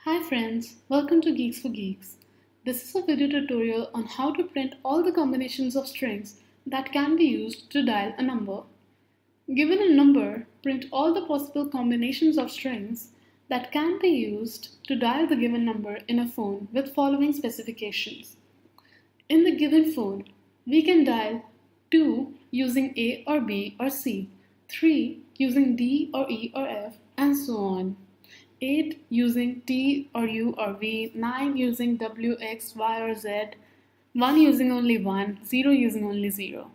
Hi friends, welcome to Geeks for Geeks. This is a video tutorial on how to print all the combinations of strings that can be used to dial a number. Given a number, print all the possible combinations of strings that can be used to dial the given number in a phone with following specifications. In the given phone, we can dial 2 using A or B or C, 3 using D or E or F, and so on. 8 using T or U or V, 9 using W, X, Y or Z, 1 using only 1, 0 using only 0.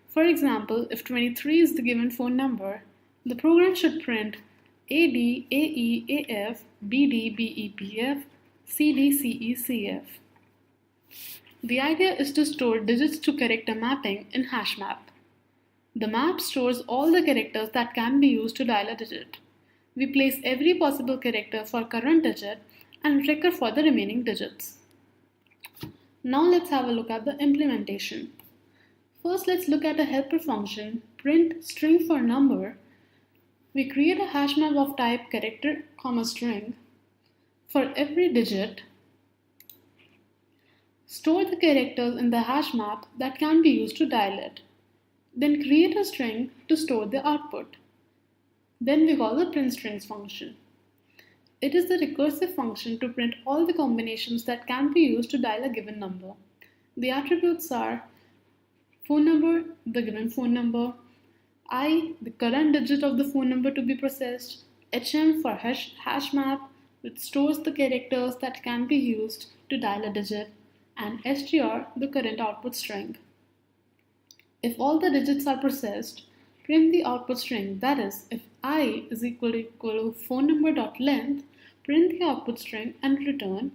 For example, if 23 is the given phone number, the program should print AD, AE, AF, BD, BE, BF, CD, CE, CF. The idea is to store digits to character mapping in hash map. The map stores all the characters that can be used to dial a digit. We place every possible character for current digit and record for the remaining digits. Now let's have a look at the implementation. First, let's look at a helper function, print string for number. We create a hash map of type character, string. For every digit, store the characters in the hash map that can be used to dial it. Then create a string to store the output. Then we call the print strings function. It is the recursive function to print all the combinations that can be used to dial a given number. The attributes are phone number, the given phone number, I, the current digit of the phone number to be processed, HM for hash map, which stores the characters that can be used to dial a digit, and STR, the current output string. If all the digits are processed, print the output string. That is, if I is equal to phone number dot length, print the output string and return.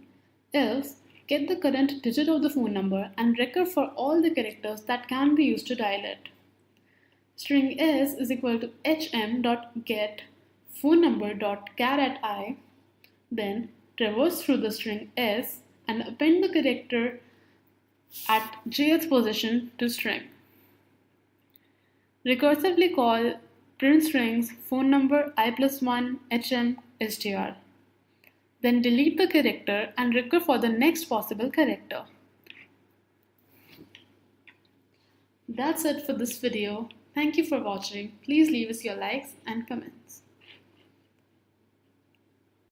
Else, get the current digit of the phone number and record for all the characters that can be used to dial it. String S is equal to hm.get phone number dot char at I. Then traverse through the string S and append the character at jth position to string. Recursively call print strings phone number I plus 1 hm str. Then delete the character and record for the next possible character. That's it for this video. Thank you for watching. Please leave us your likes and comments.